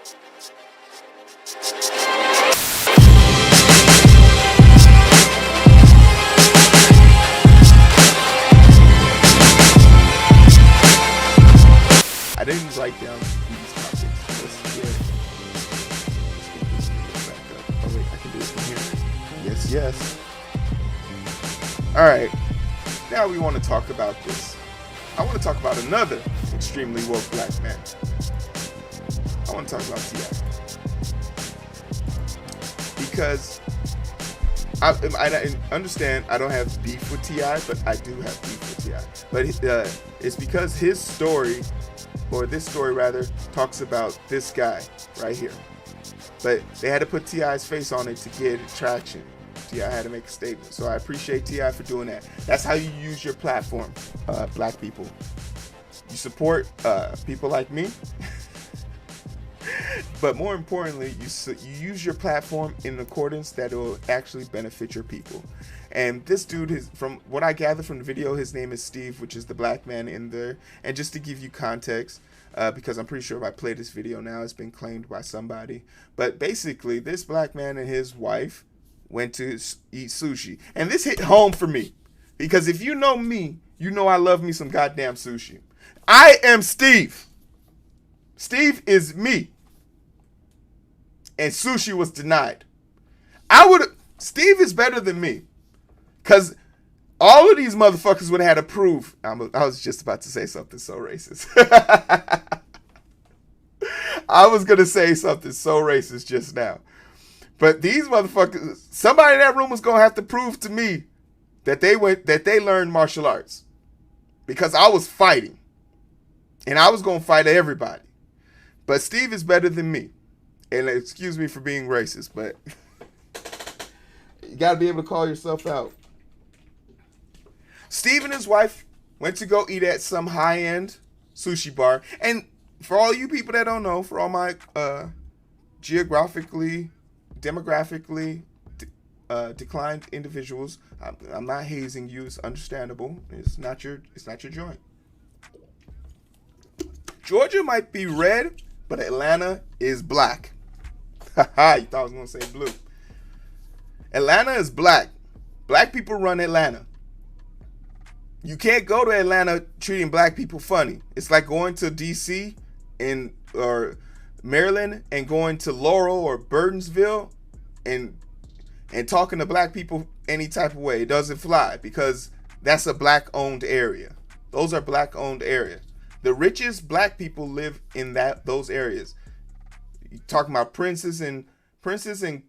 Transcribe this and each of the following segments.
I didn't write down these topics. Let's get this back up. Oh wait, I can do it from here. Yes, yes. Alright. Now we want to talk about this. I want to talk about another extremely woke black man. I want to talk about T.I. Because I understand I don't have beef with T.I., but I do have beef with T.I. But it's because his story, or this story rather, talks about this guy right here. But they had to put T.I.'s face on it to get traction. T.I. had to make a statement. So I appreciate T.I. for doing that. That's how you use your platform, black people. You support people like me. But more importantly, you use your platform in accordance that it will actually benefit your people. And this dude, from what I gather from the video, his name is Steve, which is the black man in there. And just to give you context, because I'm pretty sure if I play this video now, it's been claimed by somebody. But basically, this black man and his wife went to eat sushi. And this hit home for me. Because if you know me, you know I love me some goddamn sushi. I am Steve. Steve is me. And sushi was denied. Steve is better than me. Because all of these motherfuckers would have had to prove. I was just about to say something so racist. I was going to say something so racist just now. But these motherfuckers, somebody in that room was going to have to prove to me that they learned martial arts. Because I was fighting. And I was going to fight everybody. But Steve is better than me. And excuse me for being racist, but you got to be able to call yourself out. Steve and his wife went to go eat at some high-end sushi bar. And for all you people that don't know, for all my demographically declined individuals, I'm not hazing you. It's understandable. It's not your joint. Georgia might be red, but Atlanta is black. Haha, you thought I was going to say blue. Atlanta is black. Black people run Atlanta. You can't go to Atlanta treating black people funny. It's like going to D.C. or Maryland and going to Laurel or Burtonsville and talking to black people any type of way. It doesn't fly because that's a black-owned area. Those are black-owned areas. The richest black people live in those areas. You're talking about princes and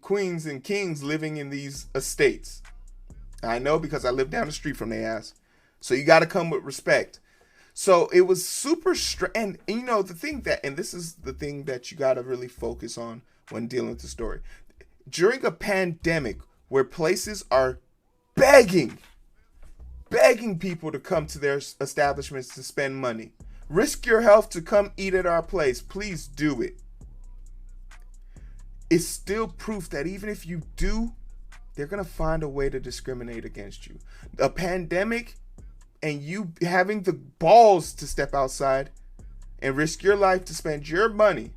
queens and kings living in these estates. I know because I live down the street from their ass. So you got to come with respect. So it was super and you know the thing that, and this is the thing that you got to really focus on when dealing with the story. During a pandemic where places are begging people to come to their establishments to spend money. Risk your health to come eat at our place. Please do it. It's still proof that even if you do, they're going to find a way to discriminate against you. A pandemic and you having the balls to step outside and risk your life to spend your money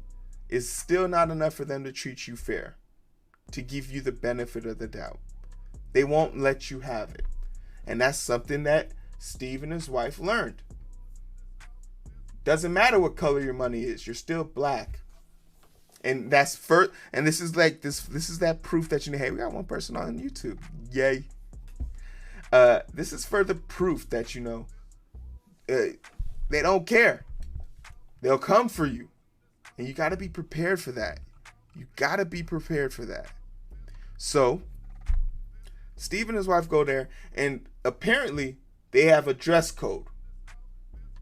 is still not enough for them to treat you fair, to give you the benefit of the doubt. They won't let you have it. And that's something that Steve and his wife learned. Doesn't matter what color your money is, you're still black. And that's first, and this is like this is that proof that you know, hey, we got one person on YouTube. Yay. This is further proof that you know they don't care. They'll come for you. And you gotta be prepared for that. You gotta be prepared for that. So Steve and his wife go there, and apparently they have a dress code,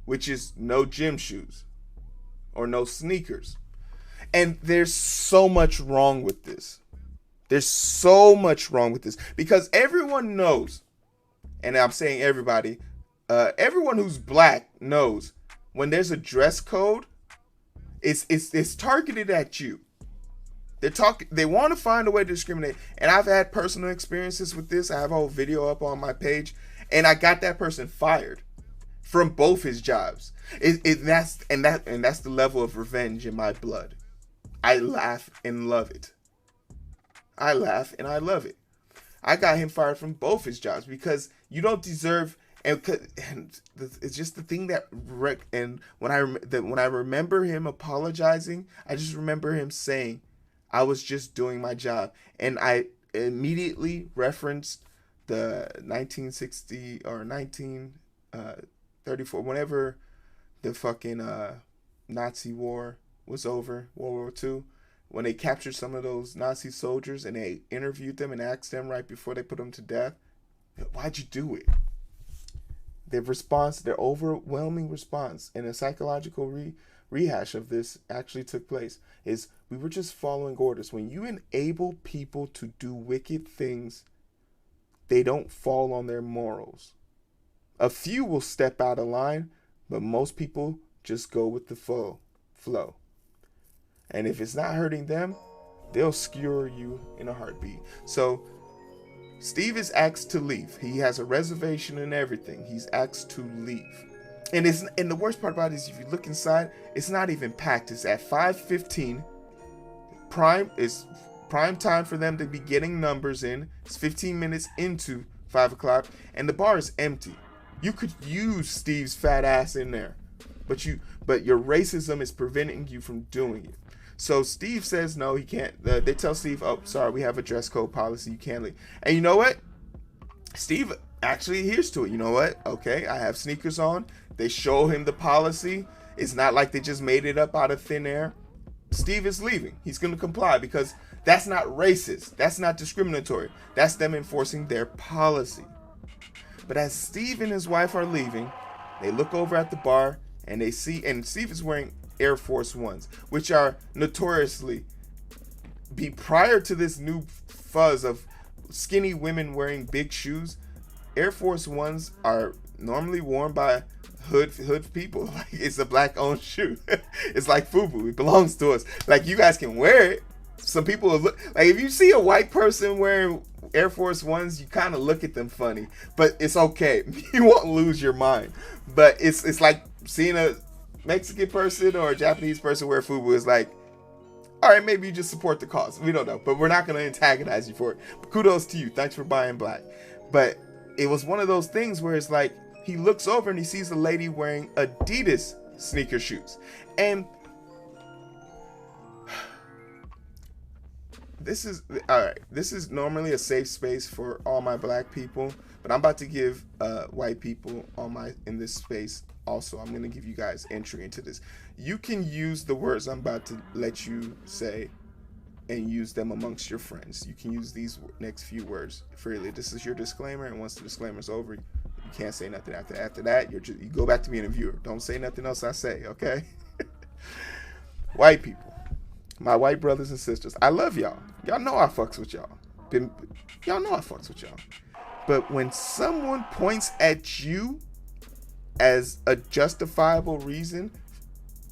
which is no gym shoes or no sneakers. And there's so much wrong with this. There's so much wrong with this because everyone knows, and I'm saying everybody, everyone who's black knows when there's a dress code, it's targeted at you. They want to find a way to discriminate. And I've had personal experiences with this. I have a whole video up on my page, and I got that person fired from both his jobs. That's the level of revenge in my blood. I laugh and love it. I laugh and I love it. I got him fired from both his jobs because you don't deserve. And it's just the thing that and when I remember him apologizing, I just remember him saying, "I was just doing my job," and I immediately referenced the 1960 or 1934, whenever the fucking Nazi war was over, World War II, when they captured some of those Nazi soldiers and they interviewed them and asked them right before they put them to death, "Why'd you do it?" Their response, their overwhelming response, and a psychological rehash of this actually took place, is we were just following orders. When you enable people to do wicked things, they don't fall on their morals. A few will step out of line, but most people just go with the flow. And if it's not hurting them, they'll skewer you in a heartbeat. So Steve is asked to leave. He has a reservation and everything. He's asked to leave. And the worst part about it is if you look inside, it's not even packed. It's at 5:15. Prime time for them to be getting numbers in. It's 15 minutes into 5 o'clock. And the bar is empty. You could use Steve's fat ass in there. But your racism is preventing you from doing it. So Steve says no, he can't. They tell Steve, "Oh, sorry, we have a dress code policy. You can't leave." And you know what? Steve actually adheres to it. You know what? Okay, I have sneakers on. They show him the policy. It's not like they just made it up out of thin air. Steve is leaving. He's going to comply because that's not racist. That's not discriminatory. That's them enforcing their policy. But as Steve and his wife are leaving, they look over at the bar and they see, and Steve is wearing Air Force Ones, which are notoriously, prior to this new fuzz of skinny women wearing big shoes, Air Force Ones are normally worn by hood people. Like, it's a black owned shoe. It's like FUBU. It belongs to us. Like, you guys can wear it. Some people will look, like, if you see a white person wearing Air Force Ones, you kind of look at them funny, but it's okay. You won't lose your mind. But it's like seeing a Mexican person or a Japanese person wear FUBU is like, all right, maybe you just support the cause. We don't know, but we're not going to antagonize you for it. But kudos to you. Thanks for buying black. But it was one of those things where it's like, he looks over and he sees a lady wearing Adidas sneaker shoes. And this is, all right, this is normally a safe space for all my black people, but I'm about to give white people in this space also. I'm going to give you guys entry into this. You can use the words I'm about to let you say and use them amongst your friends. You can use these next few words freely. This is your disclaimer, and once the disclaimer's over, you can't say nothing after that. You go back to being a viewer. Don't say nothing else I say, okay? White people, my white brothers and sisters, I love y'all. Y'all know I fucks with y'all. Y'all know I fucks with y'all. But when someone points at you as a justifiable reason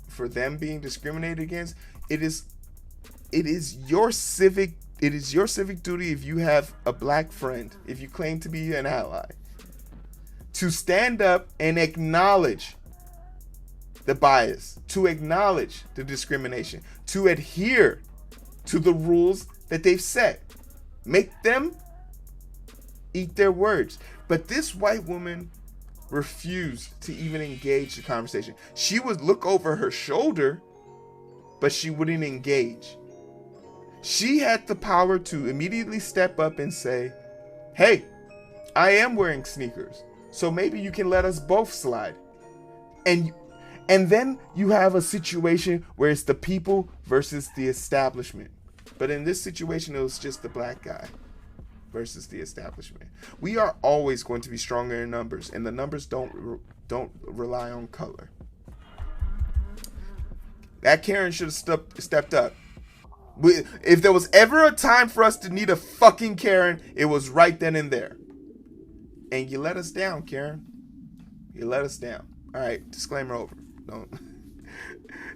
for them being discriminated against, it is your civic duty, if you have a black friend, if you claim to be an ally, to stand up and acknowledge the bias, to acknowledge the discrimination, to adhere to the rules that they've set. Make them eat their words. But this white woman refused to even engage the conversation. She would look over her shoulder, but she wouldn't engage. She had the power to immediately step up and say, "Hey, I am wearing sneakers, so maybe you can let us both slide." And then you have a situation where it's the people versus the establishment. But in this situation, it was just the black guy versus the establishment. We are always going to be stronger in numbers, and the numbers don't rely on color. That Karen should have stepped up. If there was ever a time for us to need a fucking Karen, it was right then and there. And you let us down, Karen. You let us down. All right, disclaimer over. Don't.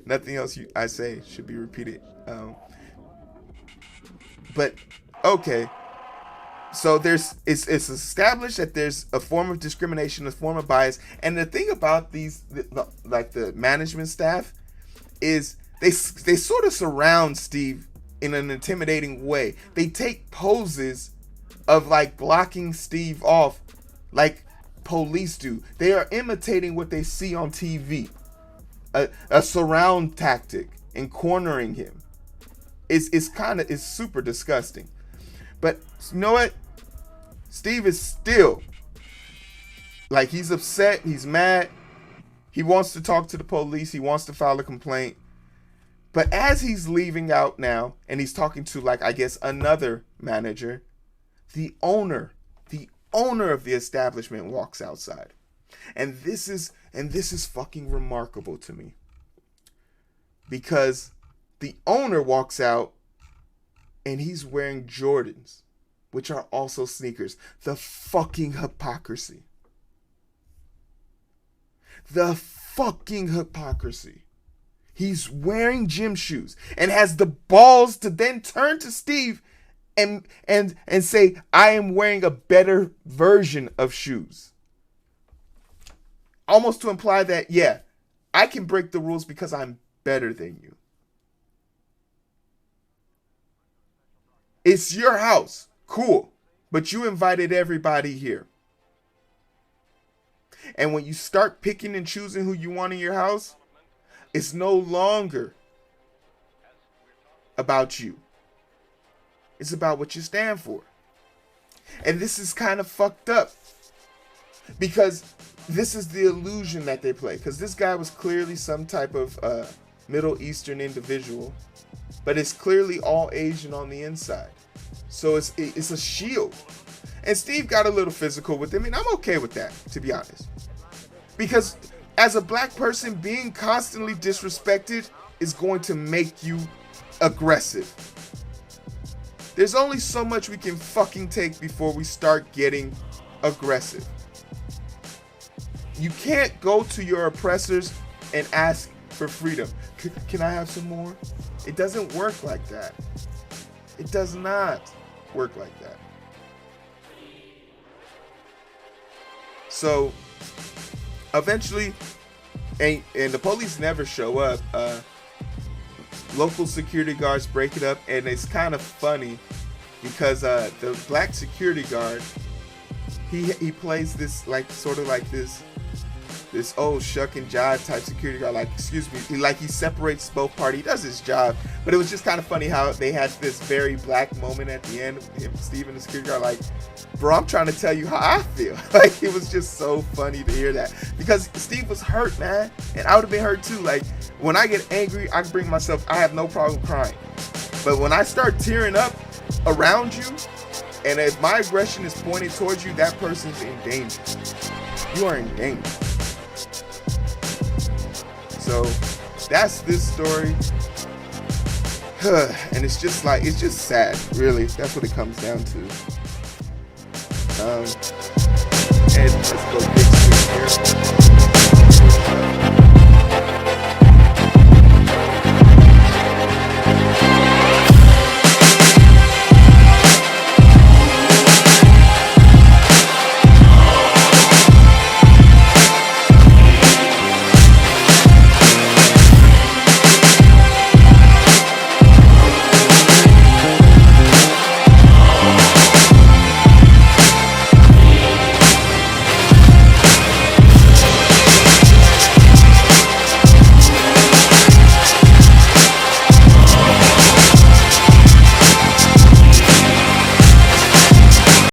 Nothing else I say should be repeated. But okay. So it's established that there's a form of discrimination, a form of bias, and the thing about the management staff is they sort of surround Steve in an intimidating way. They take poses of like blocking Steve off like police do. They are imitating what they see on TV. A surround tactic and cornering him. It's super disgusting. But you know what? Steve is still like, he's upset, he's mad. He wants to talk to the police, he wants to file a complaint. But as he's leaving out now and he's talking to, like, I guess another manager, the owner of the establishment walks outside. And this is fucking remarkable to me. Because the owner walks out and he's wearing Jordans, which are also sneakers. The fucking hypocrisy. The fucking hypocrisy. He's wearing gym shoes and has the balls to then turn to Steve and say, I am wearing a better version of shoes. Almost to imply that, yeah, I can break the rules because I'm better than you. It's your house. Cool. But you invited everybody here. And when you start picking and choosing who you want in your house, it's no longer about you. It's about what you stand for. And this is kind of fucked up. Because this is the illusion that they play. Because this guy was clearly some type of Middle Eastern individual. But it's clearly all Asian on the inside. So it's a shield. And Steve got a little physical with him. And I'm okay with that, to be honest. Because as a black person, being constantly disrespected is going to make you aggressive. There's only so much we can fucking take before we start getting aggressive. You can't go to your oppressors and ask for freedom. Can I have some more? It doesn't work like that. It does not work like that. So eventually, and the police never show up. Local security guards break it up, and it's kind of funny because the black security guard, he plays this like sort of like this old shuck and jive type security guard, like, excuse me, he separates both parties. He does his job, but it was just kind of funny how they had this very black moment at the end. Him, Steve, and the security guard, like, bro, I'm trying to tell you how I feel. Like, it was just so funny to hear that, because Steve was hurt, man, and I would have been hurt too. Like, when I get angry, I can bring myself. I have no problem crying, but when I start tearing up around you, and if my aggression is pointed towards you, that person's in danger. You are in danger. So that's this story. And it's just like, it's just sad, really. That's what it comes down to. And let's go